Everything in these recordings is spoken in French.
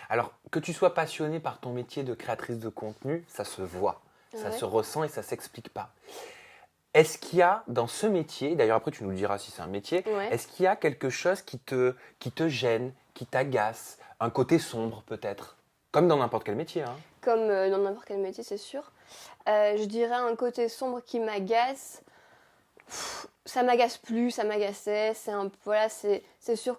Alors, que tu sois passionnée par ton métier de créatrice de contenu, ça se voit, ça Ouais. se ressent et ça s'explique pas. Est-ce qu'il y a dans ce métier, d'ailleurs après tu nous le diras si c'est un métier, Ouais. est-ce qu'il y a quelque chose qui te gêne, qui t'agace, un côté sombre peut-être? Comme dans n'importe quel métier, hein. Comme dans n'importe quel métier, c'est sûr. Je dirais un côté sombre qui m'agace. Ça m'agace plus, ça m'agaçait. Voilà, c'est sûr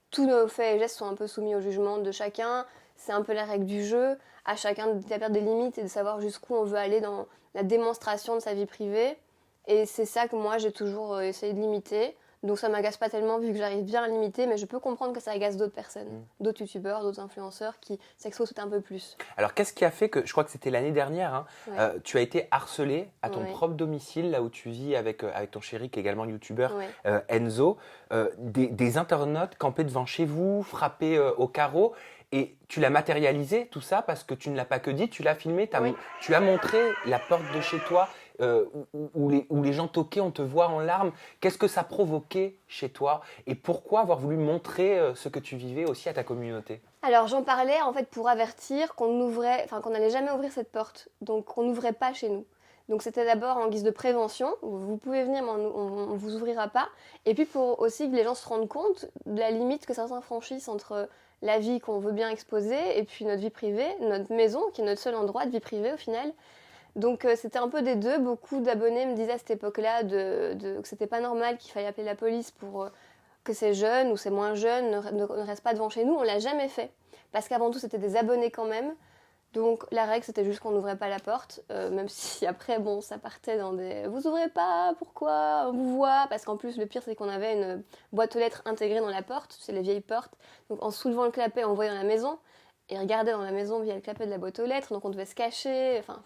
tous nos faits et gestes sont un peu soumis au jugement de chacun. C'est un peu la règle du jeu. À chacun d'établir des limites et de savoir jusqu'où on veut aller dans la démonstration de sa vie privée. Et c'est ça que moi, j'ai toujours essayé de limiter. Donc ça m'agace pas tellement vu que j'arrive bien à limiter, mais je peux comprendre que ça agace d'autres personnes, d'autres youtubeurs, d'autres influenceurs qui s'exposent un peu plus. Alors qu'est-ce qui a fait que, je crois que c'était l'année dernière, hein, Ouais. tu as été harcelée à ton Ouais. propre domicile, là où tu vis avec ton chéri qui est également youtubeur, Ouais. Enzo, des internautes campés devant chez vous, frappés au carreau. Et tu l'as matérialisé, tout ça, parce que tu ne l'as pas que dit, tu l'as filmé, Oui. tu as montré la porte de chez toi où les gens toquaient, on te voit en larmes. Qu'est-ce que ça provoquait chez toi? Et pourquoi avoir voulu montrer ce que tu vivais aussi à ta communauté? Alors j'en parlais en fait pour avertir qu'on n'allait jamais ouvrir cette porte, donc qu'on n'ouvrait pas chez nous. Donc c'était d'abord en guise de prévention, vous pouvez venir mais on ne vous ouvrira pas. Et puis pour aussi que les gens se rendent compte de la limite que certains franchissent entre la vie qu'on veut bien exposer et puis notre vie privée, notre maison qui est notre seul endroit de vie privée au final. Donc c'était un peu des deux. Beaucoup d'abonnés me disaient à cette époque-là que c'était pas normal, qu'il fallait appeler la police pour que ces jeunes ou ces moins jeunes ne restent pas devant chez nous. On l'a jamais fait. Parce qu'avant tout, c'était des abonnés quand même. Donc la règle, c'était juste qu'on n'ouvrait pas la porte. Même si après, bon, ça partait dans des « Vous ouvrez pas, pourquoi? On vous voit ?» Parce qu'en plus, le pire, c'est qu'on avait une boîte aux lettres intégrée dans la porte. C'est les vieilles portes. Donc en soulevant le clapet, on voyait dans la maison. Et ils regardaient dans la maison via le clapet de la boîte aux lettres. Donc on devait se cacher. Enfin,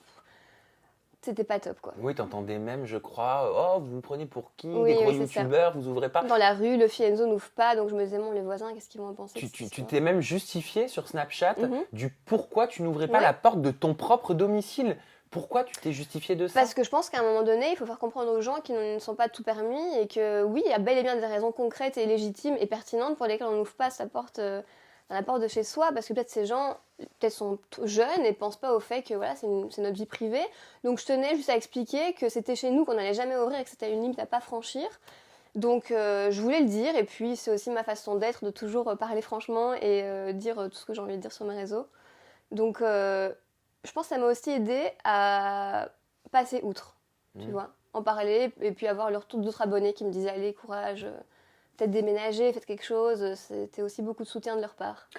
c'était pas top, quoi. Oui, t'entendais même, je crois, oh, vous vous prenez pour qui? Oui, Des gros oui, c'est ça. youtubeurs, vous ouvrez pas. Dans la rue, le Fienzo n'ouvre pas, donc je me disais, bon, les voisins, qu'est-ce qu'ils vont en penser de cette Tu histoire ? t'es même justifié sur Snapchat Mhm. du pourquoi tu n'ouvrais pas Ouais. la porte de ton propre domicile. Pourquoi tu t'es justifié de ça? Parce que je pense qu'à un moment donné, il faut faire comprendre aux gens qu'ils ne sont pas tout permis et que oui, il y a bel et bien des raisons concrètes et légitimes et pertinentes pour lesquelles on n'ouvre pas sa porte dans la porte de chez soi, parce que peut-être ces gens sont jeunes et pensent pas au fait que voilà, c'est notre vie privée. Donc je tenais juste à expliquer que c'était chez nous qu'on n'allait jamais ouvrir et que c'était une limite à pas franchir. Donc je voulais le dire, et puis c'est aussi ma façon d'être, de toujours parler franchement et dire tout ce que j'ai envie de dire sur mes réseaux. Donc je pense que ça m'a aussi aidé à passer outre, tu vois, en parler, et puis avoir le retour d'autres abonnés qui me disaient allez, courage, peut-être déménager, faites quelque chose. C'était aussi beaucoup de soutien de leur part.